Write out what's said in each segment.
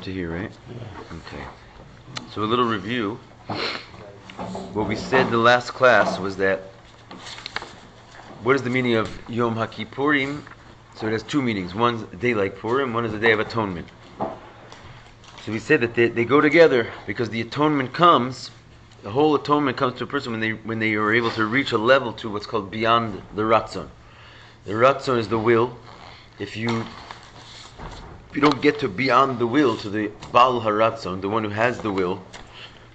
to here, right? Okay. So a little review. What we said in the last class was that what is the meaning of Yom HaKippurim? So it has two meanings. One's a day like Purim, one is a day of atonement. So we said that they go together because the atonement comes, the whole atonement comes to a person when they are able to reach a level to what's called beyond the Ratzon. The Ratzon is the will. If you don't get to beyond the will, to the Baal HaRatzon, the one who has the will,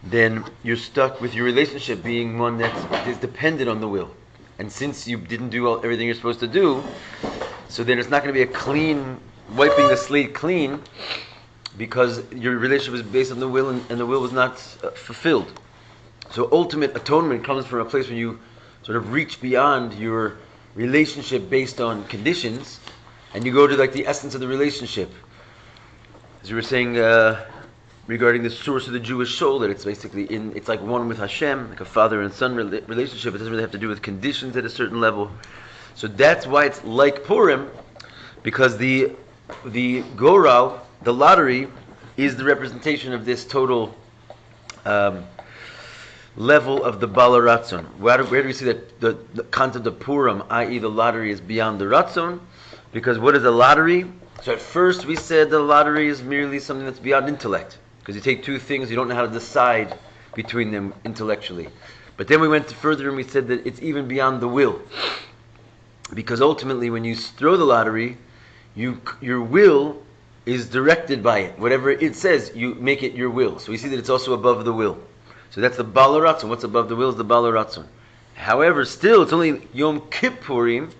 then you're stuck with your relationship being one that is dependent on the will. And since you didn't do everything you're supposed to do, so then it's not going to be a clean, wiping the slate clean, because your relationship is based on the will, and the will was not fulfilled. So ultimate atonement comes from a place where you sort of reach beyond your relationship based on conditions, and you go to like the essence of the relationship. As you were saying regarding the source of the Jewish soul, that it's basically it's like one with Hashem, like a father and son relationship. It doesn't really have to do with conditions at a certain level. So that's why it's like Purim, because the Gorau, the lottery, is the representation of this total level of the Bala Ratzon. Where do we see that the concept of Purim, i.e. the lottery, is beyond the Ratzon? Because what is a lottery? So at first we said the lottery is merely something that's beyond intellect. Because you take two things, you don't know how to decide between them intellectually. But then we went further and we said that it's even beyond the will. Because ultimately when you throw the lottery, your will is directed by it. Whatever it says, you make it your will. So we see that it's also above the will. So that's the Bala Ratzon. What's above the will is the Bala Ratzon. However, still, it's only Yom Kippurim,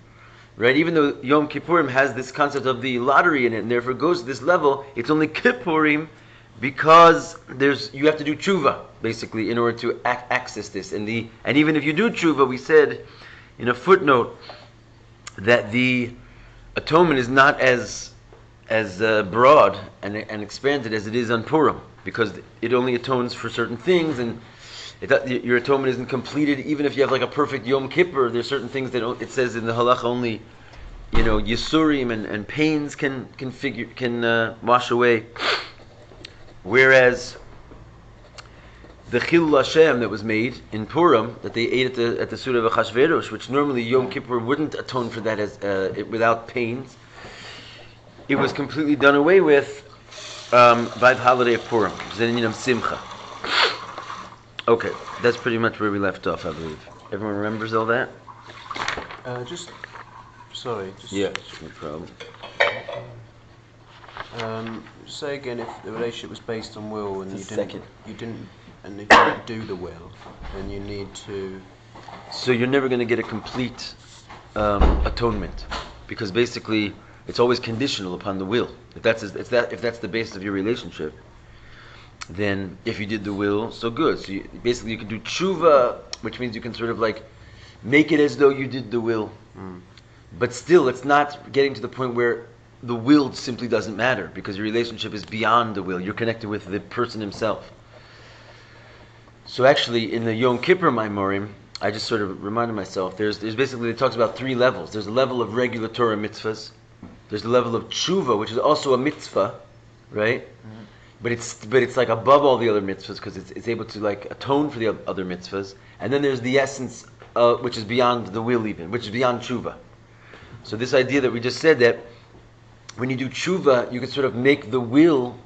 right? Even though Yom Kippurim has this concept of the lottery in it, and therefore goes to this level, it's only Kippurim because you have to do tshuva, basically, in order to access this. And even if you do tshuva, we said in a footnote that the atonement is not as broad and expanded as it is on Purim, because it only atones for certain things, and your atonement isn't completed even if you have like a perfect Yom Kippur. There's certain things that it says in the halacha only, Yisurim and pains can wash away. Whereas the Chilul Hashem that was made in Purim, that they ate at the Suda of Ascheveros, which normally Yom Kippur wouldn't atone for that without pains, it was completely done away with by the holiday of Purim, Zeninam Simcha. Okay, that's pretty much where we left off, I believe. Everyone remembers all that? Yeah, no problem. Say again, if the relationship was based on will and you didn't do the will, then you need to. So you're never going to get a complete atonement, because basically it's always conditional upon the will. If that's the basis of your relationship, then if you did the will, so good. So you can do tshuva, which means you can sort of like make it as though you did the will, but still it's not getting to the point where the will simply doesn't matter, because your relationship is beyond the will. You're connected with the person himself. So actually, in the Yom Kippur Maimorim, I just sort of reminded myself, there's basically, it talks about three levels. There's a level of regular Torah mitzvahs. There's the level of tshuva, which is also a mitzvah, right? Mm-hmm. But it's like above all the other mitzvahs, because it's able to like atone for the other mitzvahs. And then there's the essence, which is beyond the will even, which is beyond tshuva. So this idea that we just said, that when you do tshuva, you can sort of make the will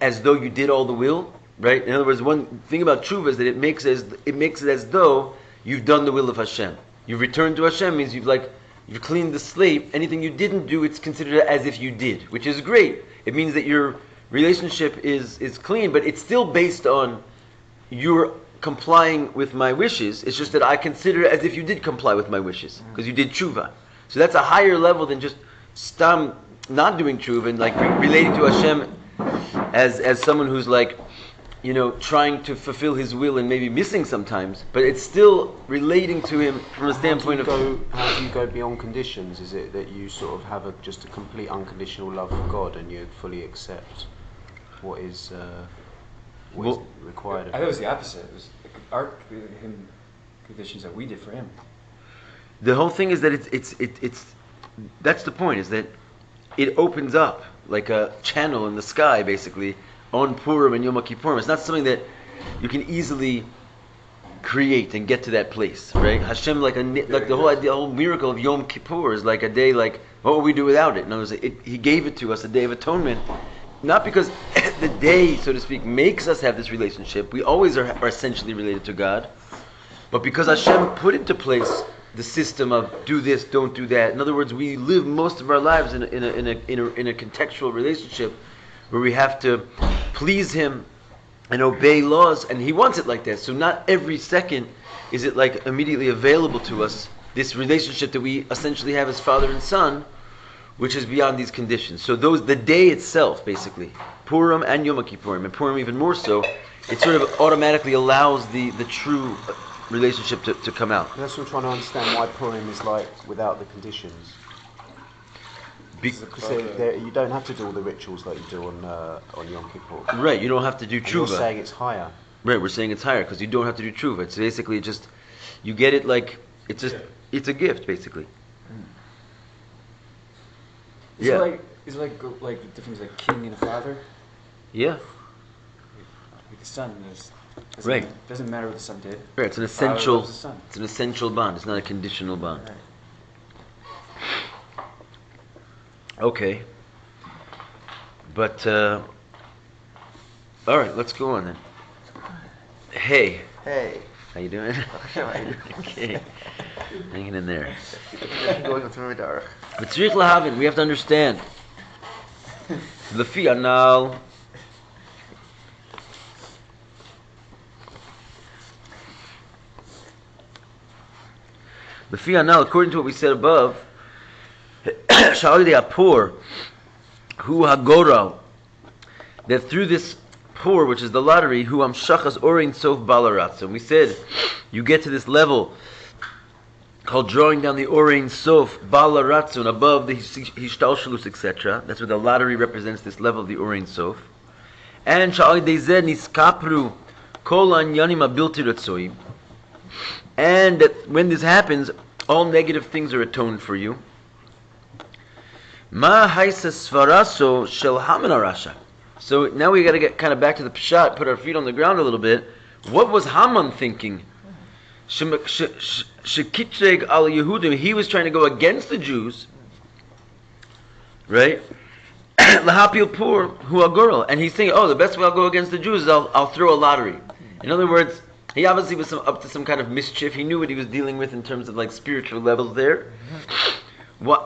as though you did all the will, right? In other words, one thing about tshuva is that it makes it as though you've done the will of Hashem. You've returned to Hashem means you've cleaned the slate. Anything you didn't do, it's considered as if you did, which is great. It means that your relationship is clean, but it's still based on you're complying with my wishes. It's just that I consider it as if you did comply with my wishes, because you did tshuva. So that's a higher level than just stam not doing tshuva and like relating to Hashem as someone who's like, trying to fulfill His will and maybe missing sometimes, but it's still relating to Him from a standpoint of. How do you go beyond conditions? Is it that you sort of have just a complete unconditional love for God and you fully accept what is required of I thought it was the opposite. It was our conditions that we did for Him. The whole thing is that it's that's the point, is that it opens up a channel in the sky, basically, on Purim and Yom Kippurim. It's not something that you can easily create and get to that place, right? Hashem, like the whole idea, the whole miracle of Yom Kippur is like a day, like what would we do without it? In other words, He gave it to us, a day of atonement, not because the day, so to speak, makes us have this relationship. We always are essentially related to God, but because Hashem put into place the system of do this, don't do that. In other words, we live most of our lives in a contextual relationship where we have to please Him and obey laws, and He wants it like that. So not every second is it like immediately available to us, this relationship that we essentially have as father and son, which is beyond these conditions. So the day itself, basically, Purim and Yom Kippurim, and Purim even more so, it sort of automatically allows the true relationship to come out. That's what I'm trying to understand why Purim is like without the conditions. Because you don't have to do all the rituals like you do on Yom Kippur. Right, you don't have to do tshuva. You're saying it's higher. Right, we're saying it's higher because you don't have to do tshuva. It's basically just, you get it like, it's a gift, basically. Is it like the difference like king and a father? Yeah. Like the son doesn't matter what the son did. Right, it's an essential bond. It's not a conditional bond. Right. Okay. But all right, let's go on then. Hey. How you doing? Okay. Hanging in there. Going through the dark. But tzrich lahavin, we have to understand. Lefi anal. Lefi anal, according to what we said above, Shalidei apur, hu hagoral, that through this pour, which is the lottery, hu amshachas orein sof balaratz. And we said, you get to this level called drawing down the orein sof balaratzun above the hishtalshalus, etc. That's what the lottery represents, this level of the orein sof. And Shalidei zeh niskapru kol anyanim abilti ratzoim. And that when this happens, all negative things are atoned for you. Ma haisa svaraso shel Haman arasha. So now we got to get kind of back to the pshat, put our feet on the ground a little bit. What was Haman thinking? Shekitreg al Yehudim. He was trying to go against the Jews, right? Lahapil pur hu agorel, and he's thinking, the best way I'll go against the Jews is I'll throw a lottery. In other words, he obviously was up to some kind of mischief. He knew what he was dealing with in terms of like spiritual levels there.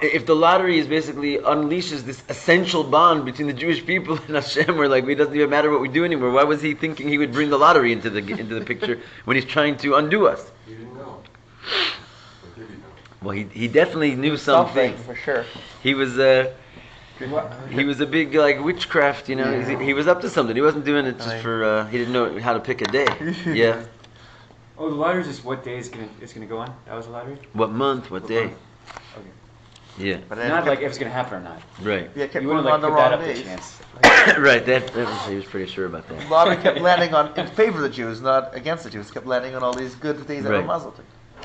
If the lottery is basically unleashes this essential bond between the Jewish people and Hashem, where like it doesn't even matter what we do anymore, why was he thinking he would bring the lottery into the picture when he's trying to undo us? He didn't know. Well, he definitely knew something for sure. He was a big like witchcraft, you know. Yeah. He was up to something. He wasn't doing it just for he didn't know how to pick a day. Yeah. Oh, the lottery is just what day it's gonna go on? That was the lottery? What month? What day? Month? Okay. Yeah. But then Not like if it's gonna happen or not. Right. Yeah, kept You putting wouldn't on like the put that wrong up to days. chance. Right. That he was pretty sure about that. The lottery kept landing on in favor of the Jews, not against the Jews. It kept landing on all these good things that Right. were muzzled.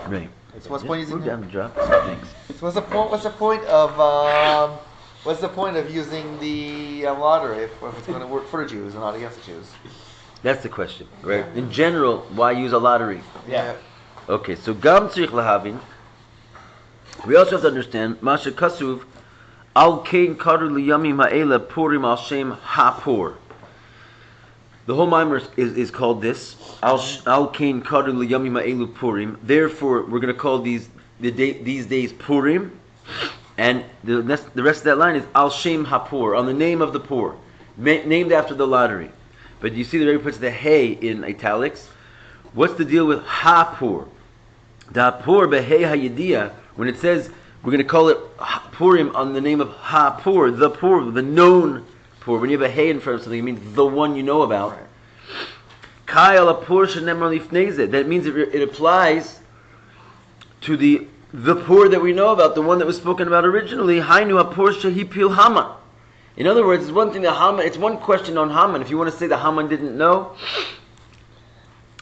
Right. So what's the point Move using down the drop. Thanks. So what's the point of using the lottery if it's going to work for the Jews and not against the Jews? That's the question, right? In general, why use a lottery? Yeah. Okay, so gam tzrich lahavin. We also have to understand Masha Kasuv al kein karu liyamim ha'ela purim al shem ha'pur. The whole mimer is called this al kein karu liyamim ha'elu purim. Therefore, we're going to call these days Purim, and the rest of that line is al shem ha'pur, on the name of the poor, named after the lottery. But you see the Rabbi puts the hey in italics. What's the deal with ha'pur? The ha'pur behei ha'yediyah. When it says we're going to call it Purim on the name of ha'pur, the poor, the known poor. When you have a hey in front of something, it means the one you know about. Kai al ha'pur shenemar lifnei zeh. That means it applies to the poor that we know about, the one that was spoken about originally. Hainu ha'pur shehipil Haman. In other words, it's one thing that Haman. It's one question on Haman. If you want to say that Haman didn't know,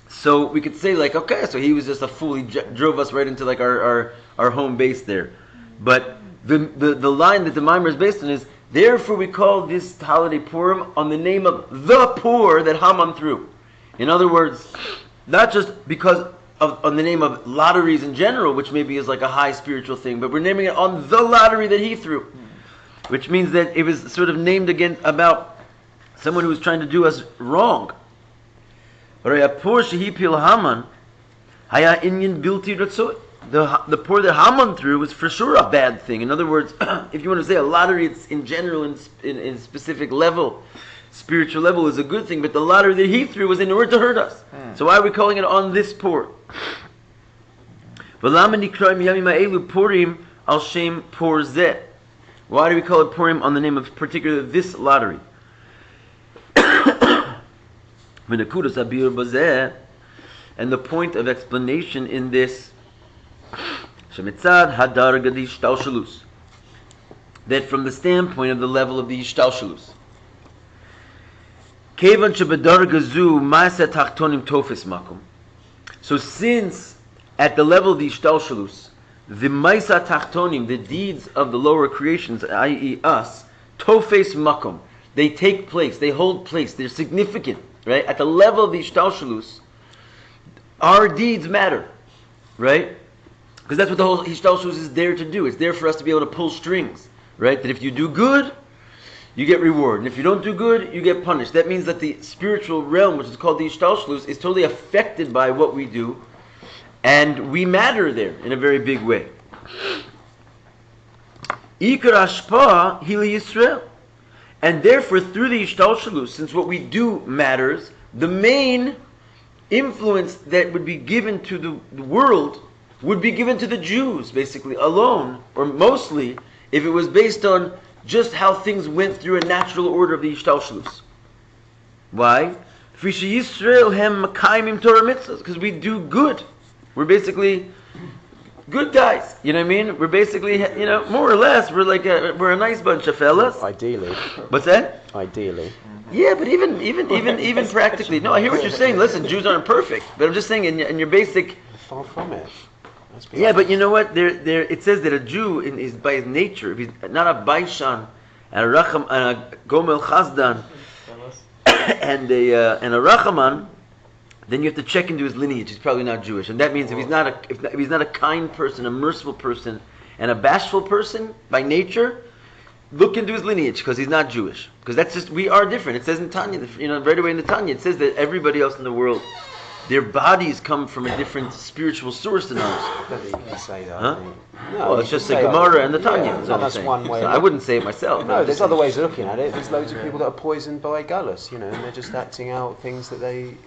so we could say like, okay, so he was just a fool. He drove us right into like our home base there. But the line that the mimer is based on is Therefore, we call this holiday Purim on the name of the poor that Haman threw. In other words, not just because on the name of lotteries in general, which maybe is like a high spiritual thing, but we're naming it on the lottery that he threw, which means that it was sort of named again about someone who was trying to do us wrong. The poor that Haman threw was for sure a bad thing. In other words, if you want to say a lottery, it's in general, in specific level, spiritual level is a good thing, but the lottery that he threw was in order to hurt us. So why are we calling it on this poor? Why do we call it Purim on the name of particularly this lottery? And the point of explanation in this, that from the standpoint of the level of the ishtalshalus, so since at the level of the ishtalshalus, the maisa tachtonim, the deeds of the lower creations, i.e. us, tofes makom, they take place, they hold place, they're significant, right? At the level of the ishtalshalus, our deeds matter, right? Because that's what the whole ishtalshalus is there to do. It's there for us to be able to pull strings, right? That if you do good, you get reward, and if you don't do good, you get punished. That means that the spiritual realm, which is called the ishtalshalus, is totally affected by what we do, and we matter there in a very big way. Ikar hashpah hili Yisrael, and therefore through the ishtalshalus, since what we do matters, the main influence that would be given to the world would be given to the Jews, basically, alone, or mostly, if it was based on just how things went through a natural order of the ishtalshalus. Why? Because we do good. We're basically good guys. You know what I mean? We're basically, more or less, we're a nice bunch of fellas. Ideally. What's that? Ideally. Yeah, but even practically. No, I hear what you're saying. Listen, Jews aren't perfect, but I'm just saying in your basic. Far from it. Yeah, but you know what? There it says that a Jew is by his nature, if he's not a baishan and a racham and a gomel chazdan and a rachaman, then you have to check into his lineage. He's probably not Jewish, and that means if he's not a kind person, a merciful person, and a bashful person by nature, look into his lineage because he's not Jewish. Because that's just, we are different. It says in Tanya, right away in the Tanya, it says that everybody else in the world, their bodies come from a different spiritual source than ours. I don't think you can say that. Huh? No, well, it's just the Gemara and the Tanya. Yeah, that's one way. So I wouldn't say it myself. No, there's other ways of looking at it. There's loads of people that are poisoned by Gallus, and they're just acting out things that they.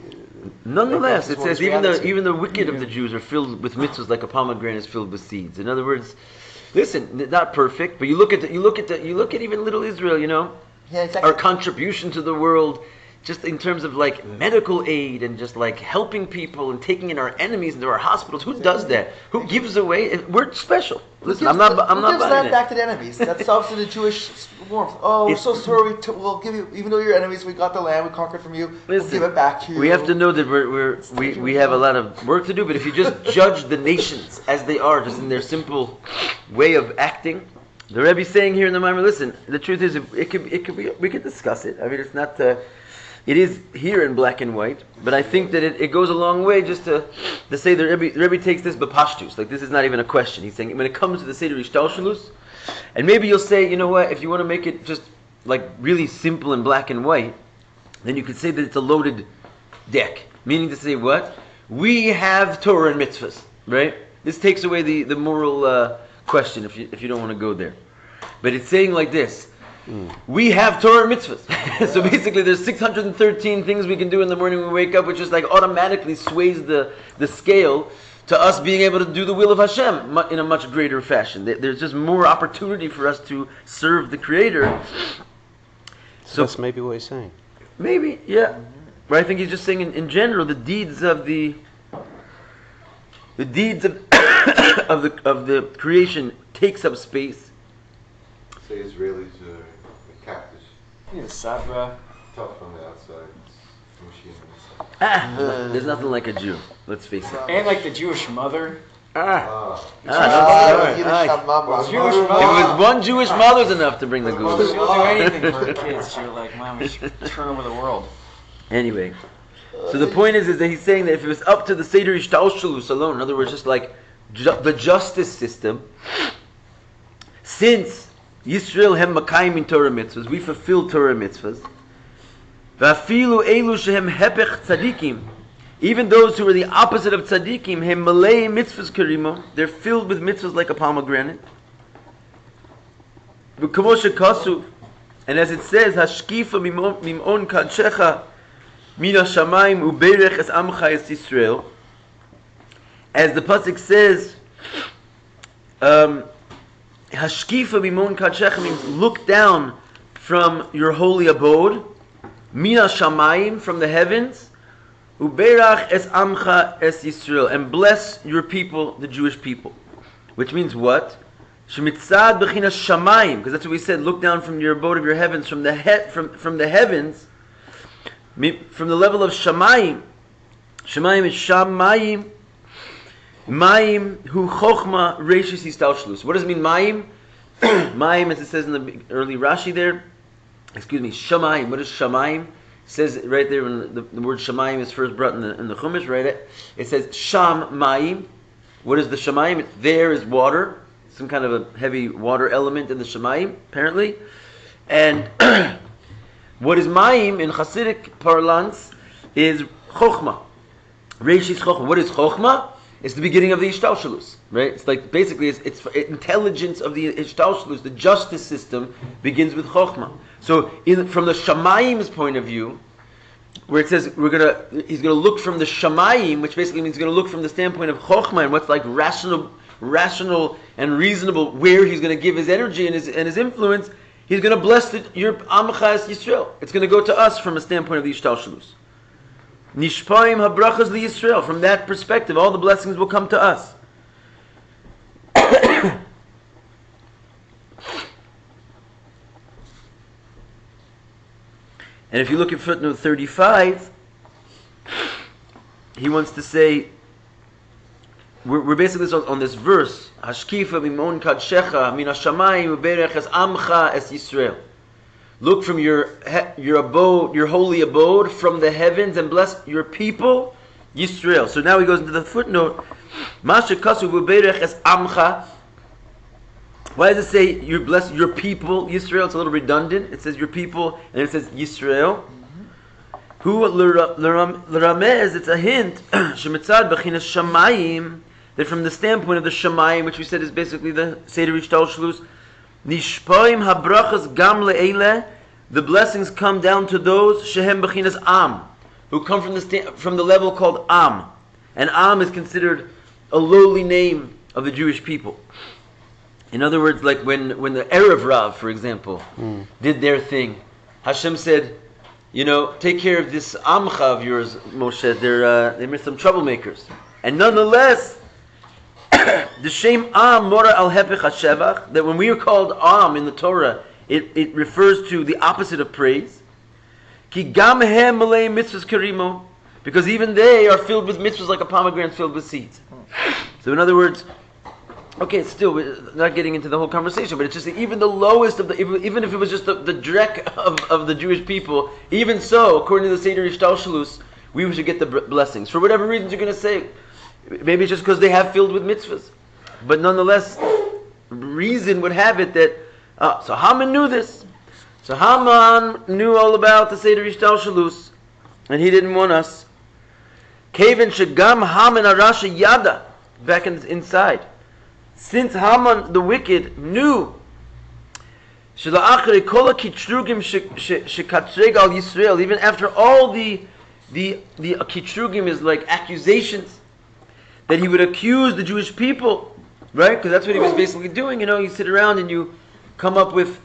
Nonetheless, it says even the wicked of the Jews are filled with mitzvahs like a pomegranate is filled with seeds. In other words, listen, not perfect, but you look at even little Israel. Yeah, exactly. Our contribution to the world, just in terms of like medical aid and just like helping people and taking in our enemies into our hospitals. Who does that? Who gives away? We're special. Listen, I'm not buying that back to the enemies. That's obviously the Jewish warmth. Oh, we're so sorry. We'll give you, even though you're enemies, we got the land, we conquered from you. We'll give it back to you. We have to know that we have a lot of work to do. But if you just judge the nations as they are, just in their simple way of acting, the Rebbe's saying here in the Maimer, listen, the truth is, it could be. We could discuss it. I mean, it's not. It is here in black and white, but I think that it goes a long way just to say the Rebbe takes this b'pashtus, like this is not even a question. He's saying when it comes to the Seder Ishtalshalus, and maybe you'll say, you know what, if you want to make it just like really simple and black and white, then you could say that it's a loaded deck, meaning to say what? We have Torah and mitzvahs, right? This takes away the moral question if you don't want to go there. But it's saying like this. We have Torah and mitzvahs. So basically there's 613 things we can do in the morning when we wake up, which just like automatically sways the scale to us being able to do the will of Hashem in a much greater fashion. There's just more opportunity for us to serve the Creator. So that's maybe what he's saying. Maybe, yeah. But I think he's just saying in general the deeds of the the creation takes up space. So Israelis are a cactus. Yeah, Sabra. Tough on the outside. Mushy on the inside. There's nothing like a Jew. Let's face it. And like the Jewish mother. Yiddish mama. Jewish If it mom. was one Jewish mother's enough to bring the She'll goose. do anything for the kids. She'll like, Mom, we should turn over the world. Anyway, so the point is that he's saying that if it was up to the Seder Ishtalshalus alone, in other words, just like the justice system, since Yisrael hem makayim in Torah mitzvahs, we fulfill Torah mitzvahs, v'afilu elu shehem hepech tzadikim, even those who are the opposite of tzadikim, hem malei mitzvahs karimo, they're filled with mitzvahs like a pomegranate. V'kamo shekasu, and as it says, hashkifa mimon kadshecha mina shamayim uberech es amcha es Yisrael, as the pasuk says, hashkifa mimon kadshecha means look down from your holy abode, mina shamayim from the heavens, uberach es amcha es Yisrael, and bless your people, the Jewish people. Which means what? Shemitzad b'chinas shamayim, because that's what we said. Look down from your abode of your heavens, from the heavens, from the level of Shamayim. Shamayim is Shamayim. Mayim hu chochma reishis histalshlus. What does it mean, Mayim? Mayim, as it says in the early Rashi there. Shamayim. What is Shamayim? It says right there when the word Shamayim is first brought in the Chumash, right? It says Sham Mayim. What is the Shamayim? There is water. Some kind of a heavy water element in the Shamayim, apparently. And what is Mayim in Hasidic parlance is chochma. Reishis chochma. What is chochma? It's the beginning of the Ishtalshalus, right? It's like basically it's intelligence of the Ishtalshalus. The justice system begins with chochma. So from the Shamayim's point of view, where it says he's gonna look from the Shamayim, which basically means he's gonna look from the standpoint of chochma and what's like rational and reasonable, where he's going to give his energy and his influence. He's going to bless your Amcha es Yisrael. It's going to go to us from a standpoint of the Ishtalshalus. Nishpaim habrachas li Yisrael. From that perspective, all the blessings will come to us. And if you look at footnote 35, he wants to say, we're basically on this verse, Hashkifa mimon kadshecha min hashamayim uberech es amcha es Yisrael. Look from your abode, your holy abode, from the heavens, and bless your people, Yisrael. So now he goes into the footnote, Masha kasu uberech es amcha. Why does it say you bless your people, Yisrael? It's a little redundant. It says your people, and it says Yisrael. Who l'ramez? It's a hint. Shemitzad b'chinas shamayim. That from the standpoint of the Shamayim, which we said is basically the Seder Ishtalshalus, Nishpoim habrachas gam le'ele, the blessings come down to those shehem b'chinas am, who come from the level called am, and am is considered a lowly name of the Jewish people. In other words, like when the Erev Rav, for example, did their thing, Hashem said, take care of this amcha of yours, Moshe. They're some troublemakers, and nonetheless, the shame Am Mora al Hepech HaShevach, that when we are called Am in the Torah, it refers to the opposite of praise. Ki gam hem malei mitzvahs karimo, because even they are filled with mitzvahs like a pomegranate filled with seeds. So in other words, okay, still we're not getting into the whole conversation, but it's just that even the lowest of even if it was just the drek of the Jewish people, even so, according to the Seder Ishtalshalus, we should get the blessings. For whatever reasons you're going to say, maybe it's just because they have filled with mitzvahs. But nonetheless, reason would have it that, so Haman knew this. So Haman knew all about the Seder Ishtalshalus, and he didn't want us. Kaven shegam Haman arasha yada, back inside. Since Haman, the wicked, knew, even after all the kitrugim is like accusations, that he would accuse the Jewish people, right? Because that's what he was basically doing. You sit around and you come up with,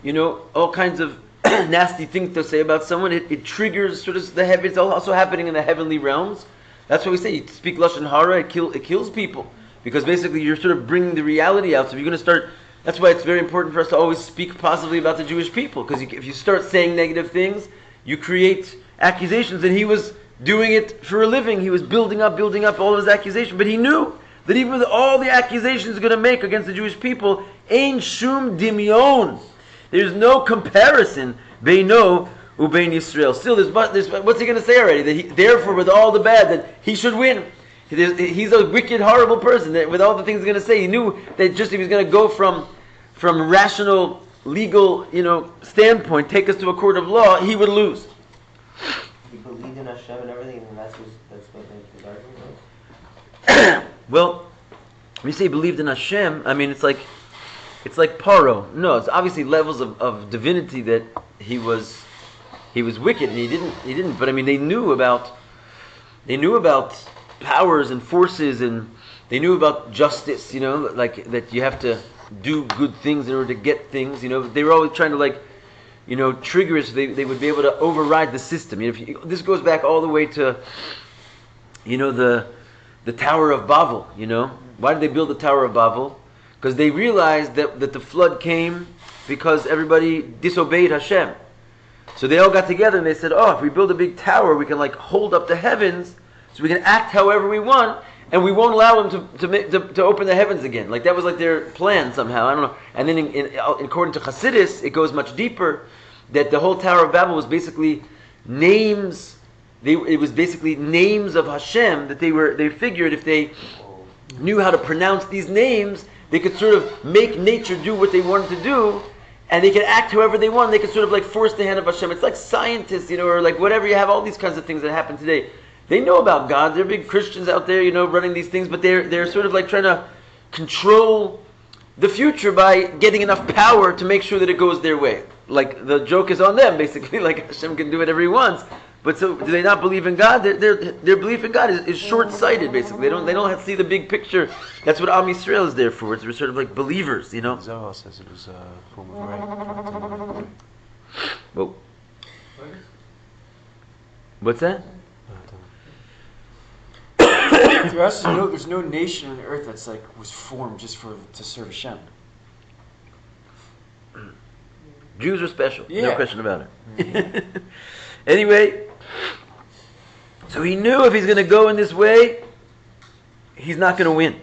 all kinds of nasty things to say about someone. It triggers sort of the heavens. It's also happening in the heavenly realms. That's what we say. You speak lashon hara, it kills people, because basically you're sort of bringing the reality out. So if you're going to start, that's why it's very important for us to always speak positively about the Jewish people. Because if you start saying negative things, you create accusations. And he was doing it for a living. He was building up all of his accusations. But he knew that even with all the accusations he's going to make against the Jewish people, ein shum dimyon. There's no comparison beino ubein Yisrael. Still, there's what's he going to say already? That therefore, with all the bad, that he should win. He's a wicked, horrible person. That with all the things he's going to say, he knew that just if he's going to go from rational, legal, standpoint, take us to a court of law, he would lose. He believed in Hashem and everything, and that's what his argument was. Well, when you say believed in Hashem, I mean it's like Paro. No, it's obviously levels of divinity that he was wicked and he didn't. But I mean they knew about powers and forces, and they knew about justice. Like that you have to do good things in order to get things. They were always trying to trigger it so they would be able to override the system. This goes back all the way to the Tower of Babel. Why did they build the Tower of Babel? Because they realized that the flood came because everybody disobeyed Hashem. So they all got together and they said, if we build a big tower, we can hold up the heavens so we can act however we want, and we won't allow them to open the heavens again. That was their plan somehow. I don't know. And then according to Hasidus, it goes much deeper, that the whole Tower of Babel was basically names. It was basically names of Hashem that they figured if they knew how to pronounce these names, they could sort of make nature do what they wanted to do, and they could act however they want. They could sort of force the hand of Hashem. It's like scientists, or whatever. You have all these kinds of things that happen today. They know about God. They're big Christians out there, running these things, but they're sort of trying to control the future by getting enough power to make sure that it goes their way. The joke is on them, basically. Hashem can do whatever He wants. But so, do they not believe in God? Their belief in God is short-sighted, basically. They don't have to see the big picture. That's what Am Yisrael is there for. It's sort of like believers, Zohar says it was a form of rape. Well, what's that? To us, there's no nation on earth that's was formed just to serve Hashem. Jews are special, yeah. No question about it. Anyway, so he knew if he's going to go in this way, he's not going to win.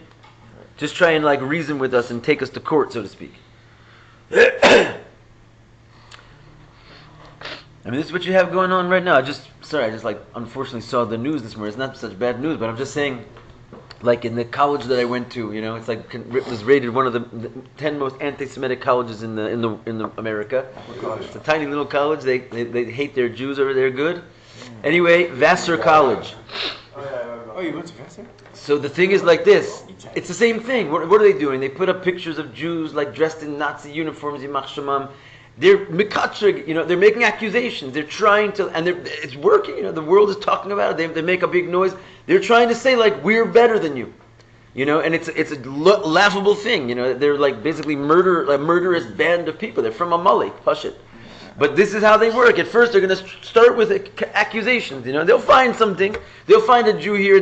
Just try and reason with us and take us to court, so to speak. I mean, this is what you have going on right now. I just unfortunately saw the news this morning. It's not such bad news, but I'm just saying, in the college that I went to, it's it was rated one of the 10 most anti-Semitic colleges in America. It's a tiny little college. They hate their Jews over there. Good. Anyway, Vassar College. Oh, you went to Vassar? So the thing is like this. It's the same thing. What are they doing? They put up pictures of Jews dressed in Nazi uniforms, Yimach Shemam. They're mikatrig, they're making accusations. They're trying to, and it's working. The world is talking about it. They make a big noise. They're trying to say we're better than you, and it's a laughable thing. They're basically a murderous band of people. They're from Amalek, Pashit. But this is how they work. At first, they're going to start with accusations. They'll find something. They'll find a Jew here.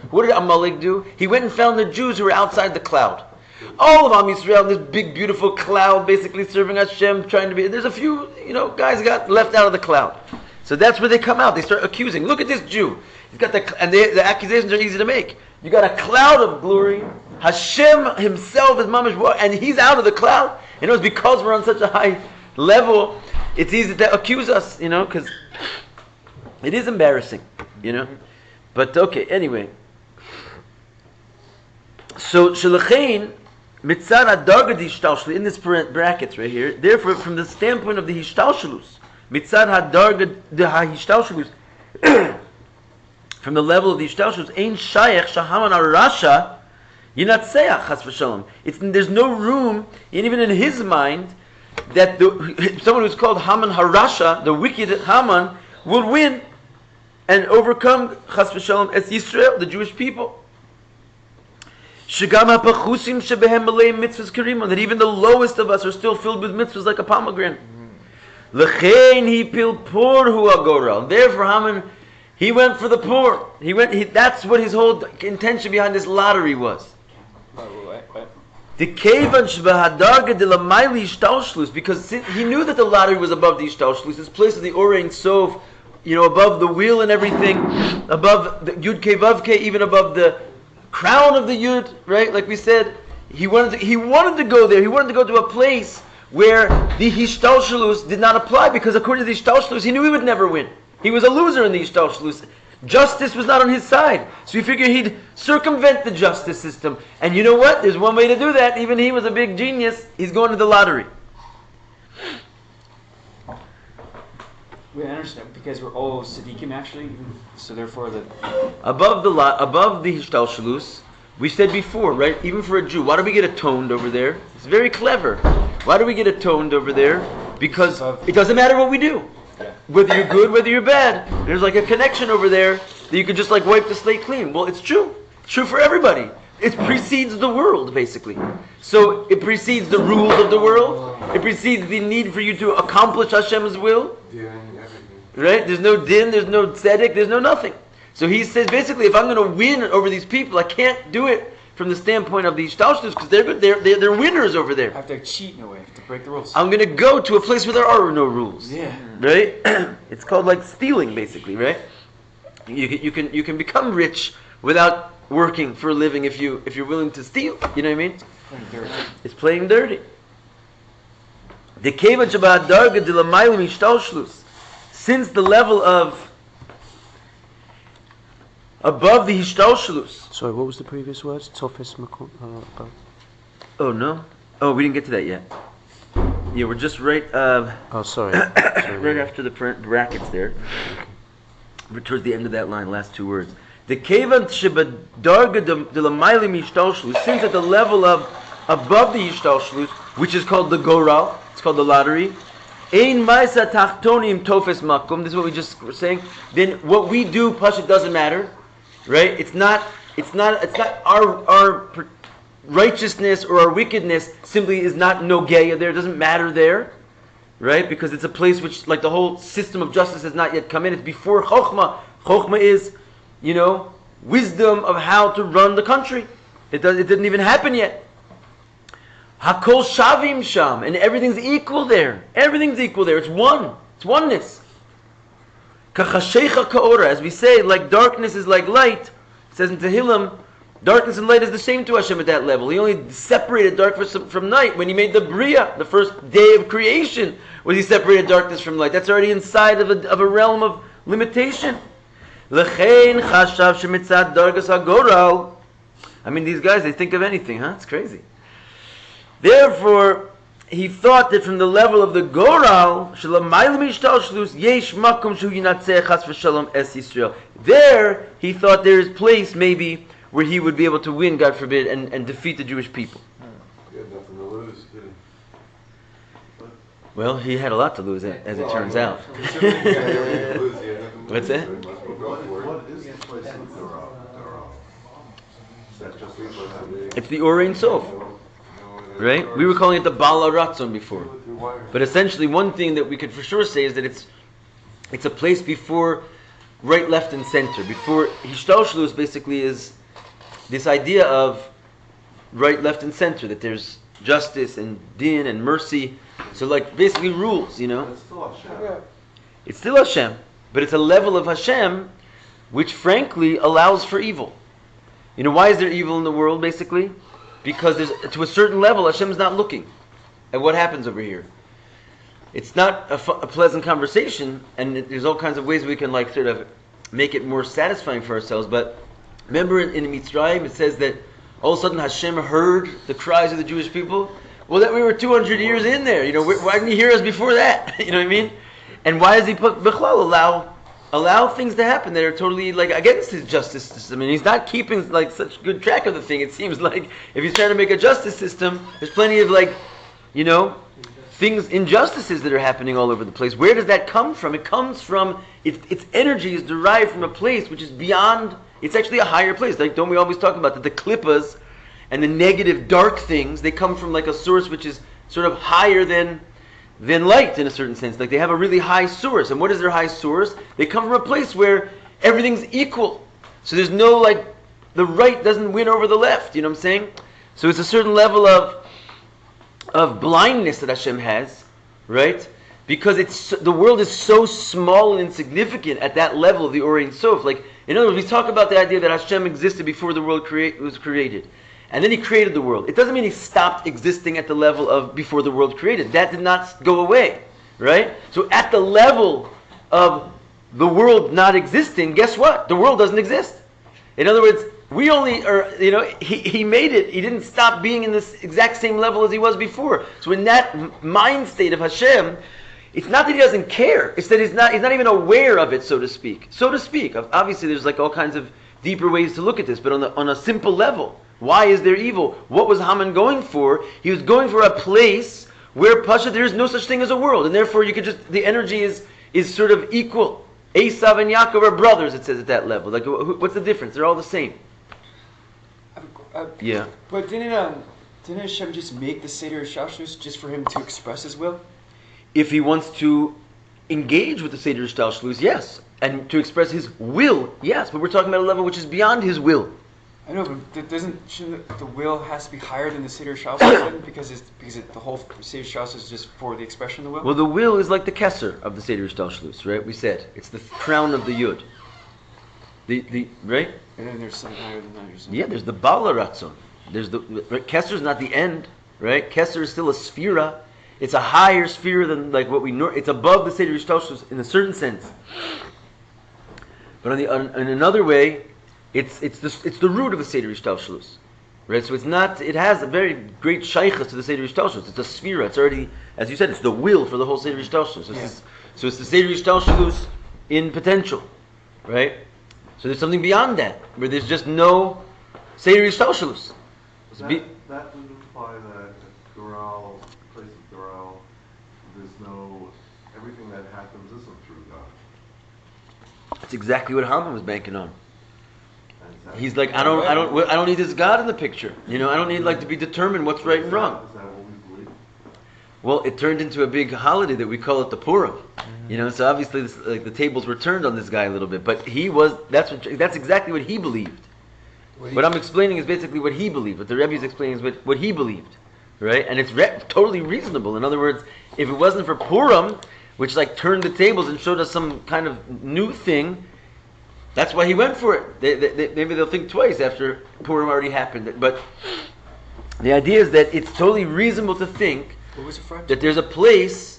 What did Amalek do? He went and found the Jews who were outside the cloud. All of Am Yisrael, this big, beautiful cloud, basically serving Hashem, trying to be. There's a few, guys got left out of the cloud. So that's where they come out. They start accusing. Look at this Jew. He's got the accusations are easy to make. You got a cloud of glory. Hashem Himself is mamash, and He's out of the cloud. It's because we're on such a high level. It's easy to accuse us, because it is embarrassing, But okay, anyway. So Shalachain. Mitzad hadarga d'hishtalshelus, in this brackets right here. Therefore, from the standpoint of the hishtalshelus, mitzad hadarga d'hishtalshelus, from the level of the hishtalshelus, ein shayach shahaman arasha yinatseach chas v'shalom. There's no room, even in his mind, that someone who's called Haman Harasha, the wicked Haman, will win and overcome chas v'shalom as Yisrael, the Jewish people. That even the lowest of us are still filled with mitzvahs like a pomegranate. Therefore, Haman, he went for the poor. That's what his whole intention behind this lottery was. Because he knew that the lottery was above the Ishtalshlus. This place of the Orein Sov, above the wheel and everything, above the Yud Kei Vav Kei, even above the crown of the Yud, right? Like we said, he wanted to go there. He wanted to go to a place where the Hishtalshalus did not apply, because according to the Hishtalshalus, he knew he would never win. He was a loser in the Hishtalshalus. Justice was not on his side. So he figured he'd circumvent the justice system. And you know what? There's one way to do that. Even he was a big genius. He's going to the lottery. We understand, because we're all Siddiqim actually, so therefore above the Hishtalshalus, we said before, right? Even for a Jew, why do we get atoned over there? It's very clever. Why do we get atoned over there? Because it doesn't matter what we do. Whether you're good, whether you're bad. There's like a connection over there that you could just like wipe the slate clean. Well, it's true. It's true for everybody. It precedes the world, basically. So it precedes the rules of the world. It precedes the need for you to accomplish HaShem's will. Right? There's no din, there's no tzedek, there's no nothing. So he says, basically, if I'm going to win over these people, I can't do it from the standpoint of the Ishtalshalus, because they're winners over there. I have to cheat in a way, I have to break the rules. I'm going to go to a place where there are no rules. Yeah. Right? It's called like stealing, basically, right? You can become rich without working for a living if you're willing to steal. You know what I mean? It's playing dirty. Since the level of above the Hishtalshalus. Sorry, what was the previous words? Tofis Makon. Oh no! Oh, we didn't get to that yet. Yeah, we're just right. Sorry. Right after the brackets there. We're towards the end of that line, last two words. The kevan shebadarga de lamaylim Hishtalshalus. Since at the level of above the Hishtalshalus, which is called the goral, it's called the lottery. Ein ma'isa tachtonim tofes makom. This is what we just were saying. Then what we do, Pasha, doesn't matter, right? It's not our righteousness or our wickedness simply is not nogeya there. It doesn't matter there, right? Because it's a place which, like the whole system of justice has not yet come in. It's before chochma. Chochma is, wisdom of how to run the country. It didn't even happen yet. Hakol shavim sham, and everything's equal there. Everything's equal there. It's one. It's oneness. Kachashecha kaora, as we say, like darkness is like light. It says in Tehillim, darkness and light is the same to Hashem at that level. He only separated darkness from night when He made the Bria, the first day of creation, when He separated darkness from light. That's already inside of a realm of limitation. L'chein chashav shemitzad dargas hagoral. I mean, these guys, they think of anything, huh? It's crazy. Therefore, he thought that from the level of the Goral, there, he thought there is place maybe where he would be able to win, God forbid, and defeat the Jewish people. He had nothing to lose, did he? Well, he had a lot to lose, as it turns out. What's that? What is the place in Doral? It's the Or Ein Sof. Right? We were calling it the Bala Ratzon before. But essentially, one thing that we could for sure say is that it's a place before right, left, and center. Before Hishtalshalus basically is this idea of right, left, and center, that there's justice and din and mercy. So like basically rules, It's still Hashem. It's still Hashem, but it's a level of Hashem which frankly allows for evil. Why is there evil in the world basically? Because to a certain level, Hashem is not looking at what happens over here. It's not a pleasant conversation, and there's all kinds of ways we can sort of make it more satisfying for ourselves. But remember in Mitzrayim, it says that all of a sudden Hashem heard the cries of the Jewish people. Well, that we were 200 years in there. Why didn't He hear us before that? You know what I mean? And why does He allow things to happen that are totally against His justice system? And He's not keeping such good track of the thing. It seems like if He's trying to make a justice system, there's plenty of things, injustices that are happening all over the place. Where does that come from? It comes from its energy is derived from a place which is beyond. It's actually a higher place. Don't we always talk about that the klippas and the negative dark things, they come from a source which is sort of higher than light in a certain sense. They have a really high source. And what is their high source? They come from a place where everything's equal. So there's no the right doesn't win over the left. You know what I'm saying? So it's a certain level of blindness that Hashem has, right? because the world is so small and insignificant at that level of the Or Ein Sof. Like, in other words, we talk about the idea that Hashem existed before the world was created. And then He created the world. It doesn't mean He stopped existing at the level of before the world created. That did not go away, right? So at the level of the world not existing, guess what? The world doesn't exist. In other words, we only are, He made it. He didn't stop being in this exact same level as He was before. So in that mind state of Hashem, it's not that He doesn't care. It's that He's not even aware of it, so to speak. So to speak. Obviously, there's like all kinds of deeper ways to look at this, but on a simple level, why is there evil? What was Haman going for? He was going for a place where Pasha, there is no such thing as a world, and therefore the energy is sort of equal. Esav and Yaakov are brothers, it says at that level. Like, what's the difference? They're all the same. Yeah. But didn't Hashem just make the Seder Shtalshlus just for him to express His will? If he wants to engage with the Seder Shtalshlus, yes. And to express His will, yes. But we're talking about a level which is beyond His will. I know, but shouldn't the will has to be higher than the Seder Shtalshlus because the whole Seder Shtalshlus is just for the expression of the will? Well, the will is like the Kesser of the Seder Shtalshlus, right? We said. It's the crown of the Yud. The right? And then there's something higher than that or something. Yeah, there's the Bala Ratzon. There's right? Kesser is not the end, right? Kesser is still a sphera. It's a higher sphera than like what we know. It's above the Seder Shtalshlus in a certain sense. But in another way, it's the root of the Seder Shtalshlus, right? So it has a very great shaykhus to the Seder Shtalshlus. It's a sphera. It's already, as you said, it's the will for the whole Seder Shtalshlus. So it's the Seder Shtalshlus in potential, right? So there's something beyond that, where there's just no Seder Shtalshlus. That would imply that at Goral, place of Goral, everything that happens isn't through God. That's exactly what Hanuman was banking on. He's like, I don't need this God in the picture. I don't need to be determined what's right and wrong. Is that what we believe? Well, it turned into a big holiday that we call it the Purim. So obviously the tables were turned on this guy a little bit, but that's exactly what he believed. What I'm explaining is basically what he believed. What the Rebbe is explaining is what he believed, right? And it's totally reasonable. In other words, if it wasn't for Purim, which turned the tables and showed us some kind of new thing, that's why he went for it. Maybe they'll think twice after Purim already happened. But the idea is that it's totally reasonable to think that there's a place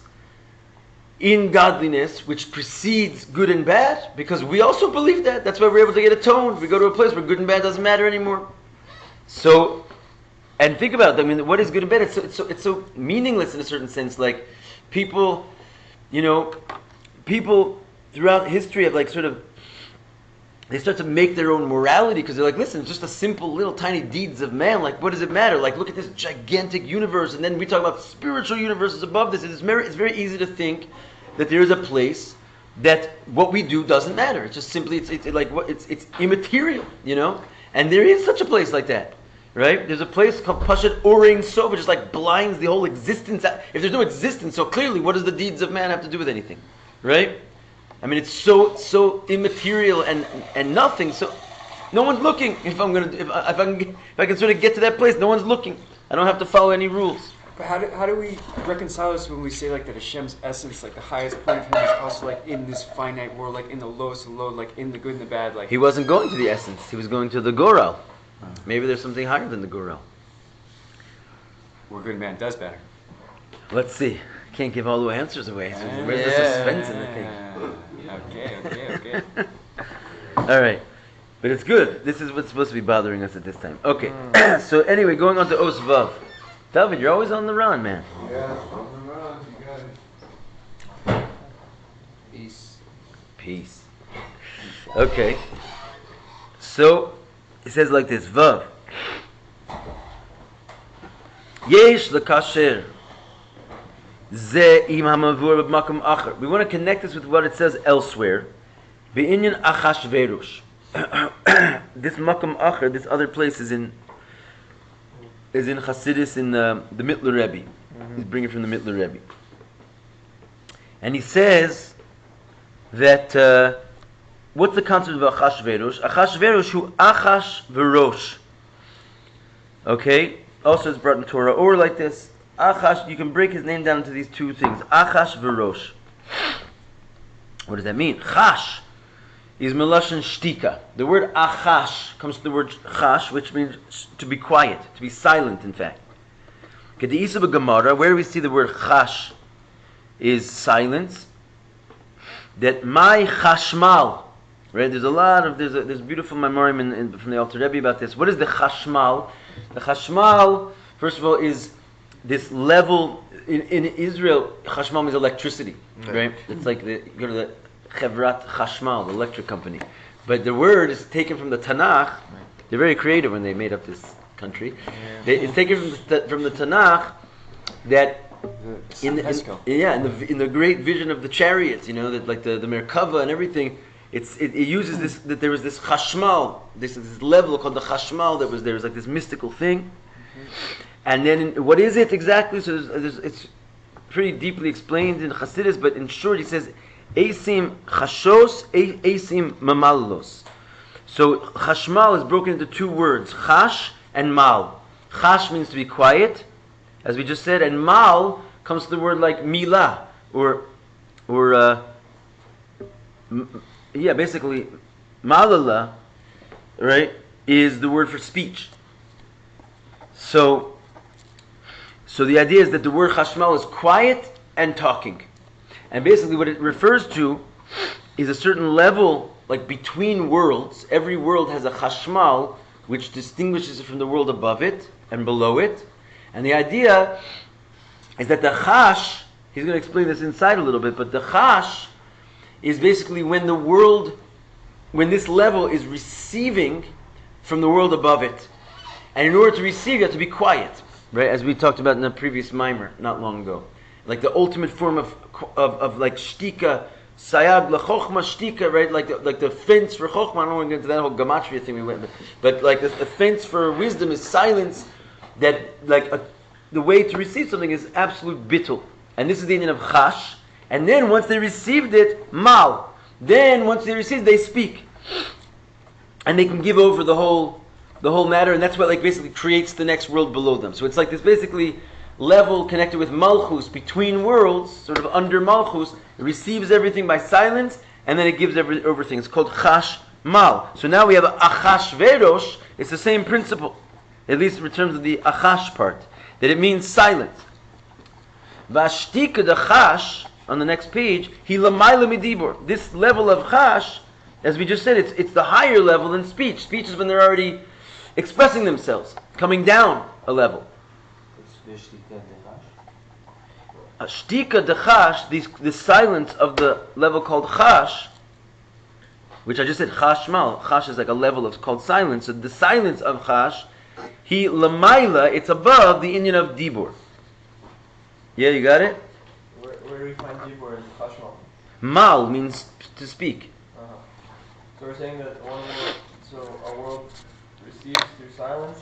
in godliness which precedes good and bad, because we also believe that. That's why we're able to get atoned. We go to a place where good and bad doesn't matter anymore. So, and think about it. I mean, what is good and bad? It's so meaningless in a certain sense. Like people throughout history have they start to make their own morality because they're like, listen, it's just a simple little tiny deeds of man. Like, what does it matter? Like, look at this gigantic universe, and then we talk about spiritual universes above this. It's very easy to think that there is a place that what we do doesn't matter. It's just simply it's immaterial, And there is such a place like that, right? There's a place called Pashat Or Ein Sof, which just blinds the whole existence. If there's no existence, so clearly, what does the deeds of man have to do with anything, right? I mean, it's so immaterial and nothing. So no one's looking. If I can sort of get to that place, no one's looking. I don't have to follow any rules. But how do we reconcile this when we say that Hashem's essence, the highest point of Him, is also in this finite world, in the lowest and low, in the good and the bad? He wasn't going to the essence. He was going to the Goral. Maybe there's something higher than the Goral. Where good and bad does better. Let's see. Can't give all the answers away. So where's the suspense in the thing? Okay. All right. But it's good. This is what's supposed to be bothering us at this time. Okay. So anyway, going on to Os Vav. David, you're always on the run, man. Yeah, on the run. You got it. Peace. Okay. So, it says like this. Vav. Yesh lekasher. We want to connect this with what it says elsewhere. Be'inyan Ascheveros. This Makam Acher, this other place is in Chassidus in the Mittler Rebbe. He's bringing it from the Mittler Rebbe. And he says that what's the concept of Acheveros? Acheveros hu Acheveros. Okay? Also it's brought in Torah or like this. You can break his name down into these two things. Ascheveros. What does that mean? Chash is melashon shtika. The word achash comes from the word chash, which means to be quiet, to be silent, in fact. Kedisa b'Gemara, where we see the word chash is silence. That my chashmal, right? There's beautiful memorim from the Alter Rebbe about this. What is the chashmal? The chashmal, first of all, is this level in Israel. Chashmal means electricity, right? It's like you go to the Chevrat Chashmal, the electric company. But the word is taken from the Tanakh. They're very creative when they made up this country. It's taken from the Tanakh that in the great vision of the chariots, that like the Merkava and everything, it uses this, that there was this chashmal, this level called the chashmal that was there. It was like this mystical thing. And then what is it exactly? So it's pretty deeply explained in Chassidus, but in short he says Eisim chashos, eisim mamalos. So chashmal is broken into two words, chash and mal. Chash means to be quiet, as we just said, and mal comes to the word like milah, basically malala, right, is the word for speech. So the idea is that the word chashmal is quiet and talking. And basically what it refers to is a certain level, like between worlds. Every world has a chashmal which distinguishes it from the world above it and below it. And the idea is that the chash, he's going to explain this inside a little bit, but the chash is basically when this level is receiving from the world above it. And in order to receive, you have to be quiet, right? As we talked about in the previous mimer not long ago. Like the ultimate form of like shtika, sayag lechochma shtika, right? Like the fence for chochma. I don't want to get into that whole gematria thing we went with, but like the fence for wisdom is silence. That the way to receive something is absolute bittul, and this is the Indian of chash. And then once they received it, mal. Then once they receive, they speak, and they can give over the whole matter, and that's what like basically creates the next world below them. So it's like this basically level connected with malchus between worlds, sort of under malchus. It receives everything by silence, and then it gives everything. It's called chash mal. So now we have Ascheveros. It's the same principle, at least in terms of the achash part, that it means silent. Vashtika the chash on the next page, he lamayla midibor. This level of chash, as we just said, it's the higher level than speech. Speech is when they're already expressing themselves, coming down a level. Shtika de chash, the silence of the level called chash, which I just said chashmal. Chash is like a level of called silence. So the silence of chash, he lamaila, it's above the Indian of dibur. Yeah, you got it? Where do we find dibur in chashmal? Mal means to speak. So we're saying that a world receives through silence,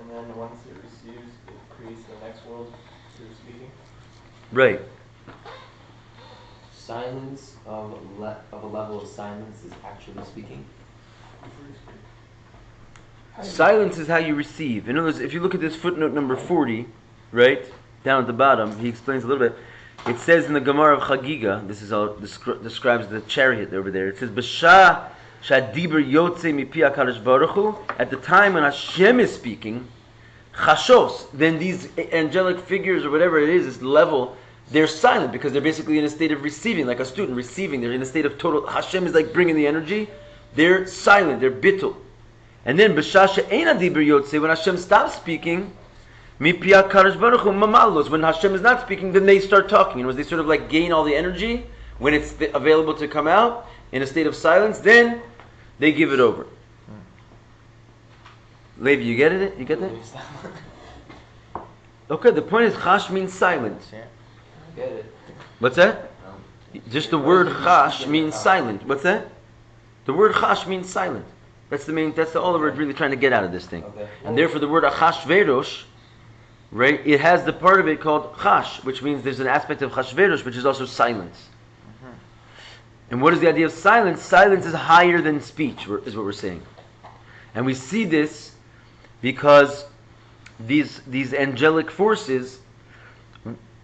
and then once it receives, it creates the next world through speaking. Right. Silence of a level of silence is actually speaking. Silence is how you receive. In other words, if you look at this footnote number 40, right, down at the bottom, he explains a little bit. It says in the Gemara of Chagiga, this is all describes the chariot over there. It says, "B'sha shadiber yotze mipi HaKadosh Baruch Hu." At the time when Hashem is speaking, chashos, then these angelic figures or whatever it is, this level, they're silent because they're basically in a state of receiving, like a student receiving. They're in a state of total. Hashem is like bringing the energy. They're silent. They're bittul. And then b'sha she'ena diber yotze, when Hashem stops speaking, mipi HaKadosh Baruch Hu mamalos. When Hashem is not speaking, then they start talking. In other words, they sort of like gain all the energy when it's available to come out in a state of silence. Then they give it over. Levi, you get it? You get that? Okay, the point is chash means silent. I get it. What's that? Just the word chash means silent. What's that? The word chash means silent. That's all that we're really trying to get out of this thing. Okay. And therefore the word Ascheveros, right, it has the part of it called chash, which means there's an aspect of Ascheveros which is also silence. And what is the idea of silence? Silence is higher than speech, is what we're saying. And we see this because these angelic forces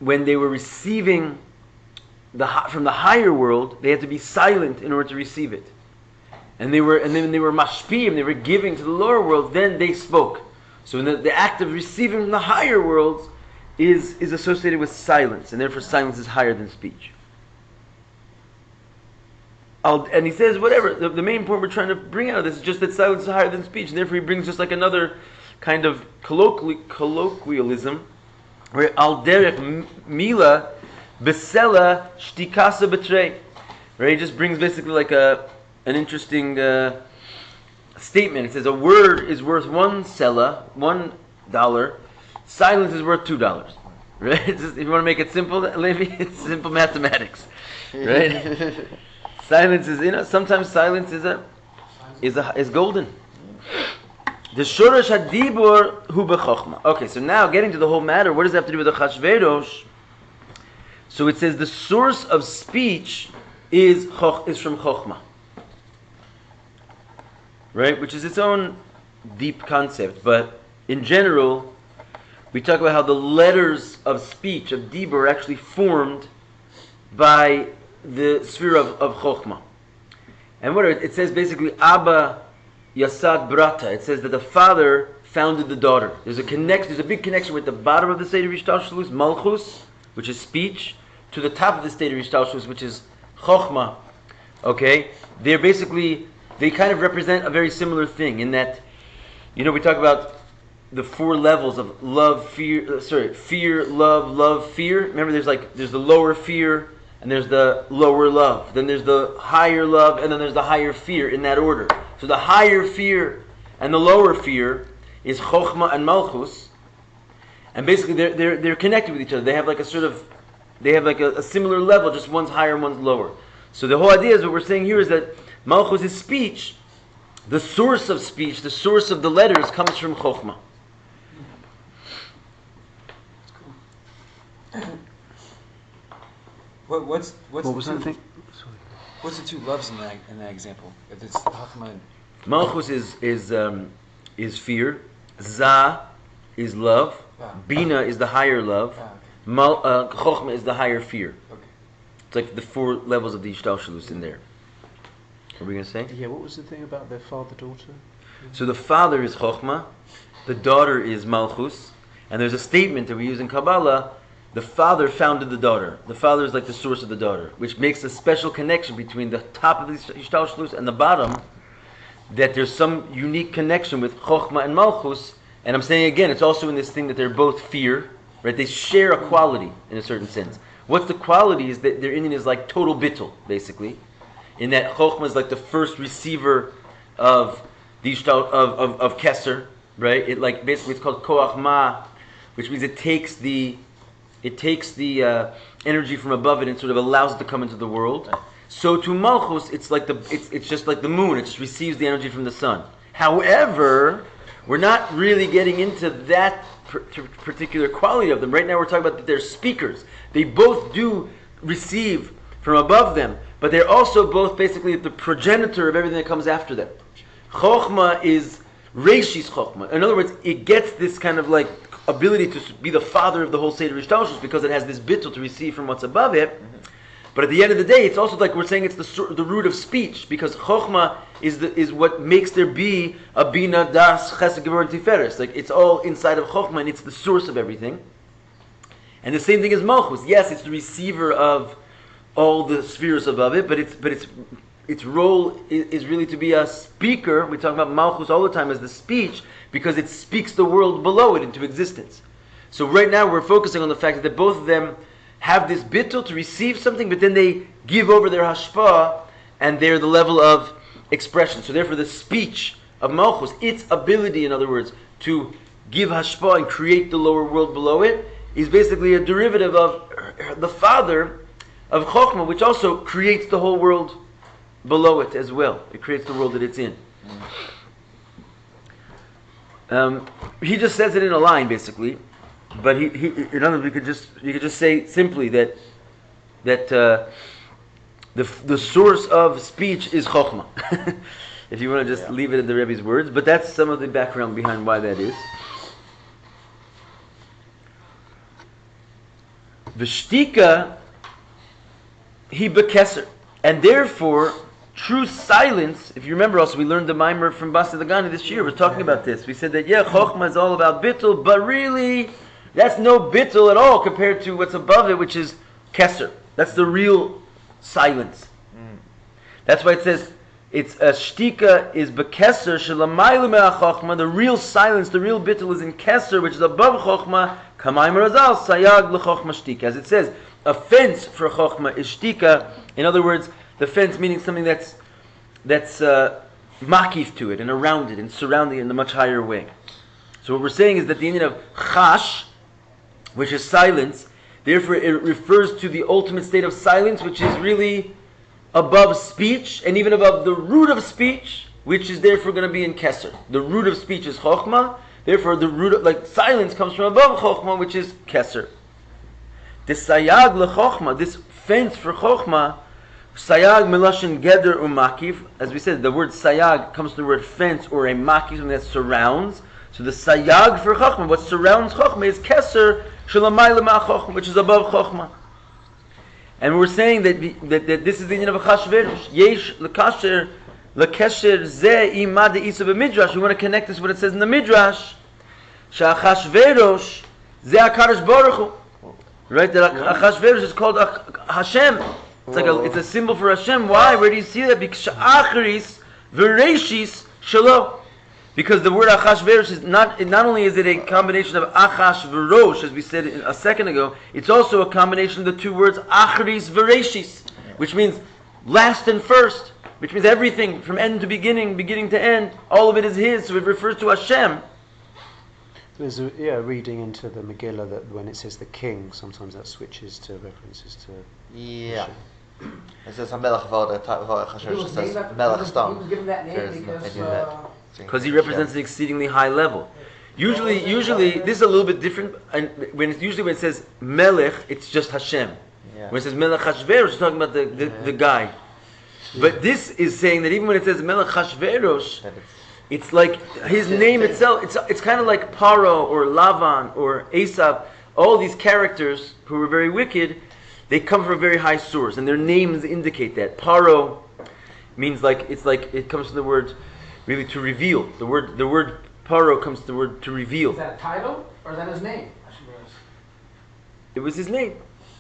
when they were receiving from the higher world, they had to be silent in order to receive it. And then when they were mashpiyim, they were giving to the lower world, then they spoke. So in the act of receiving from the higher worlds is associated with silence, and therefore silence is higher than speech. And he says, whatever, the main point we're trying to bring out of this is just that silence is higher than speech, and therefore he brings just like another kind of colloquialism, where al derech mila besela shtikasa betrei. Right? He just brings basically like an interesting statement. It says a word is worth $1. Silence is worth $2. Right? If you want to make it simple, Levi, it's simple mathematics. Right? Silence is, sometimes silence is golden. The shoresh hadibur hu bechochma. Okay, so now getting to the whole matter, what does that have to do with the Ascheveros? So it says the source of speech is from chochma, right? Which is its own deep concept, but in general, we talk about how the letters of speech, of dibur, are actually formed by the sphere of chochma. And what it says basically, Abba Yasad Brata. It says that the father founded the daughter. There's a big connection with the bottom of the state of Ishtalshalus, Malchus, which is speech, to the top of the state of Ishtalshalus, which is chochma. Okay? They kind of represent a very similar thing in that, we talk about the 4 levels of love, fear, love, fear. Remember there's the lower fear, and there's the lower love. Then there's the higher love, and then there's the higher fear in that order. So the higher fear and the lower fear is chochma and malchus, and basically they're connected with each other. They have like a similar level, just one's higher and one's lower. So the whole idea is what we're saying here is that malchus is speech. The source of speech, the source of the letters, comes from chochma. What's What was the thing? What's the 2 loves in that example? If it's chochma, Malchus is fear. Za is love. Bina is the higher love. okay. Chochma is the higher fear. Okay. It's like the 4 levels of the Ishtalshalus in there. What were we going to say? Yeah, what was the thing about their father-daughter? So the father is chochma, the daughter is malchus, and there's a statement that we use in Kabbalah, the father founded the daughter. The father is like the source of the daughter, which makes a special connection between the top of the Ishtalshalus and the bottom, that there's some unique connection with chochma and malchus. And I'm saying again, it's also in this thing that they're both fear, right? They share a quality in a certain sense. What's the quality is that their Indian is like total bittul, basically, in that chochma is like the first receiver of the of keser, right? It like basically it's called koach ma, which means it takes the energy from above it and sort of allows it to come into the world. So to malchus, it's just like the moon. It just receives the energy from the sun. However, we're not really getting into that particular quality of them. Right now we're talking about that they're speakers. They both do receive from above them, but they're also both basically the progenitor of everything that comes after them. Chochma is Reishis Chochma. In other words, it gets this kind of like ability to be the father of the whole Seder Ishtalshalus because it has this bittul to receive from what's above it. Mm-hmm. But at the end of the day, it's also like we're saying it's the root of speech, because chochma is what makes there be a bina, das, chesed, gevurah, and tiferes. Like it's all inside of chochma, and it's the source of everything. And the same thing as malchus. Yes, it's the receiver of all the spheres above it, but its role is really to be a speaker. We talk about malchus all the time as the speech, because it speaks the world below it into existence. So right now we're focusing on the fact that both of them have this bittul to receive something, but then they give over their hashpah, and they're the level of expression. So therefore the speech of malchus, its ability, in other words, to give hashpah and create the lower world below it, is basically a derivative of the father of chochma, which also creates the whole world below it as well. It creates the world that it's in. He just says it in a line, basically. But he in other words, you could just say simply that the source of speech is chochma. If you want to just leave it in the Rebbe's words, but that's some of the background behind why that is. V'shtika he bekeser. And therefore, true silence, if you remember also, we learned the mimer from Pasternak this year, we're talking about this. We said that, chochma is all about bittul, but really, that's no bittul at all compared to what's above it, which is keser. That's the real silence. That's why it says, it's a shtika is bekeser, shelamaylu me'achochma, the real silence, the real bittul is in keser, which is above chochma, kamayim razal, sayag lechochma shtika. As it says, a fence for chochma is shtika. In other words, the fence meaning something that's makif to it and around it and surrounding it in a much higher way. So what we're saying is that the union of chash, which is silence, therefore it refers to the ultimate state of silence, which is really above speech and even above the root of speech, which is therefore going to be in keser. The root of speech is chochma, therefore the root of silence comes from above chochma, which is keser. This sayag lechochma, this fence for chochma, sayag melashin geder umakiv. As we said, the word sayag comes from the word fence or a makiv, something that surrounds. So the sayag for chochma, what surrounds chochma, is keser shelamayla ma'chochma, which is above chochma. And we're saying that this is the union of HaShems. Yesh lekasher ze imad isa b'midrash. We want to connect this to what it says in the midrash. Hascheveros ze HaKadosh Baruch Hu. Right, that Ascheveros is called Hashem. It's a symbol for Hashem. Why? Where do you see that? Because Acheris v'reishis shelo. Because the word Acheveros is not only is it a combination of Achashverosh, as we said a second ago, it's also a combination of the two words Acheris v'reishis, which means last and first, which means everything from end to beginning, beginning to end, all of it is His. So it refers to Hashem. There's a reading into the Megillah that when it says the king, sometimes that switches to references to. Yeah. It says Melech Hashem says Melech Stam. He was given that name because he represents an exceedingly high level. Usually this is a little bit different. And when it says Melech, it's just Hashem. Yeah. When it says Melech Hascheveros, it's talking about the guy. But this is saying that even when it says Melech Hascheveros, it's like his name itself. It's kind of like Paro or Lavan or Esav. All these characters who were very wicked, they come from a very high source, and their names indicate that. Paro means it comes from the word really to reveal. The word Paro comes from the word to reveal. Is that a title or is that his name? It was his name,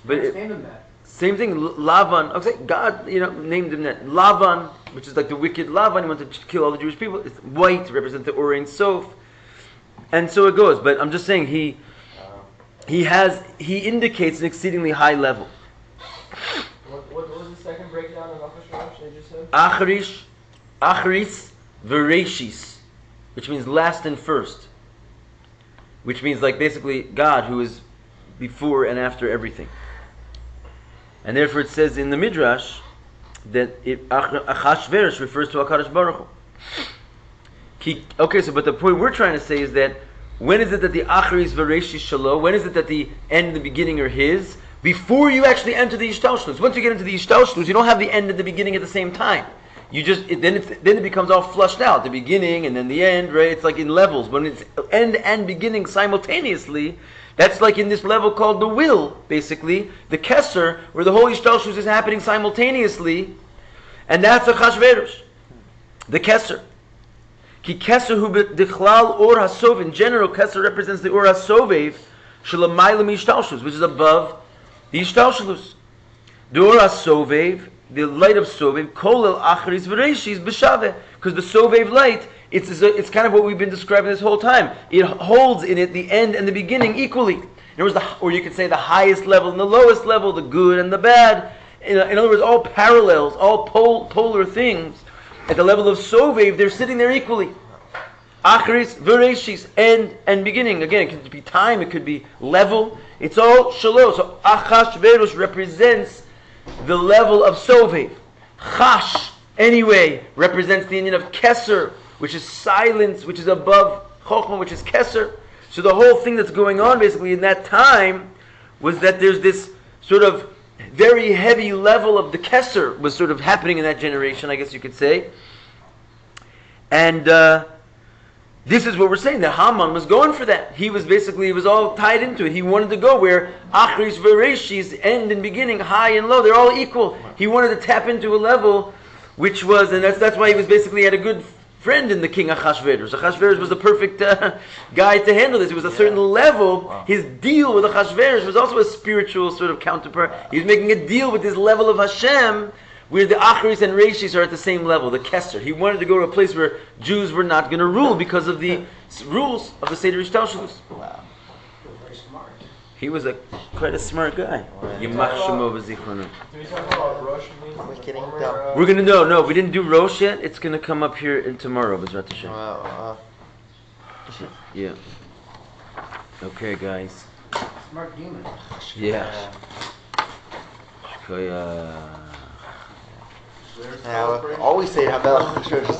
but named him that. Same thing. Lavan. Okay, God, named him that. Lavan, which is like the wicked Lavan. He wanted to kill all the Jewish people. It's white to represent the Or Ein Sof, and so it goes. But I'm just saying he indicates an exceedingly high level. What was the second breakdown of Acheveros they just said? Acheris v'reishis, which means last and first, which means like basically God who is before and after everything. And therefore it says in the Midrash that Acheveros refers to HaKadosh Baruch Hu. Okay, but the point we're trying to say is that when is it that the Acheris v'reishis shelo, when is it that the end and the beginning are His? Before you actually enter the Ishtalshlus. Once you get into the Ishtalshlus, you don't have the end and the beginning at the same time. Then it becomes all flushed out, the beginning and then the end, right? It's like in levels. When it's end and beginning simultaneously, that's like in this level called the will, basically, the Keser, where the whole Ishtalshlus is happening simultaneously, and that's a Hascheveros, the Keser. Ki Keser hu b'dichlal or hasov. In general, Keser represents the or hasovev shelamayla mishtalshlus, which is above the Ishtalshlus. The or hasovev, the light of sovev, kolel acheris v'reishis b'shaveh, because the sovev light, it's kind of what we've been describing this whole time. It holds in it the end and the beginning equally. Or you could say the highest level and the lowest level, the good and the bad. In other words, all parallels, all polar things. At the level of sovev, they're sitting there equally. Acheris v'reishis, end and beginning. Again, it could be time, it could be level. It's all shelo. So Acheveros represents the level of sovev. Chash, anyway, represents the union of keser, which is silence, which is above chochma, which is keser. So the whole thing that's going on basically in that time was that there's this sort of very heavy level of the keser was sort of happening in that generation, I guess you could say. And this is what we're saying, that Haman was going for that. He was all tied into it. He wanted to go where Achris Vereshis, end and beginning, high and low, they're all equal. He wanted to tap into a level which was, and that's why he was basically had a good friend in the king Ascheveros. Ascheveros was the perfect guy to handle this. It was a certain level. Wow. His deal with Ascheveros was also a spiritual sort of counterpart. He was making a deal with this level of Hashem, where the Achris and Reishis are at the same level, the Kesser. He wanted to go to a place where Jews were not going to rule because of the rules of the Seder Ishtalshelus. Wow. Very smart. He was quite a smart guy. Yimach Shemo v'zichrono. Do we talk about Rosh means We're the getting former, dumb. We're going to no, we didn't do Rosh yet. It's going to come up here tomorrow, B'ezrat Hashem. Yeah. Okay, guys. Smart demon. Yeah. Yeah, always say Havel Church is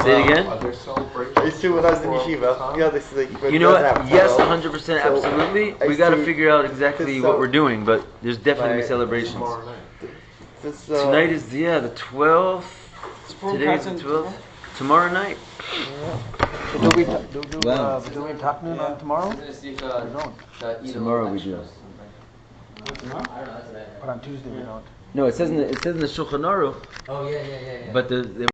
Say it again. Are there celebrations? I used to when I was in yeshiva. Yeah, this is like. You know what? Yes, 100%, absolutely. We got to figure out exactly what we're doing, but there's definitely celebrations. Tomorrow night. Tonight is the 12th. Today is the 12th. Tomorrow night. Do we talk noon on tomorrow? Tomorrow we do. But on Tuesday we don't. No, it says in the Shulchan Aruch. Oh yeah. But the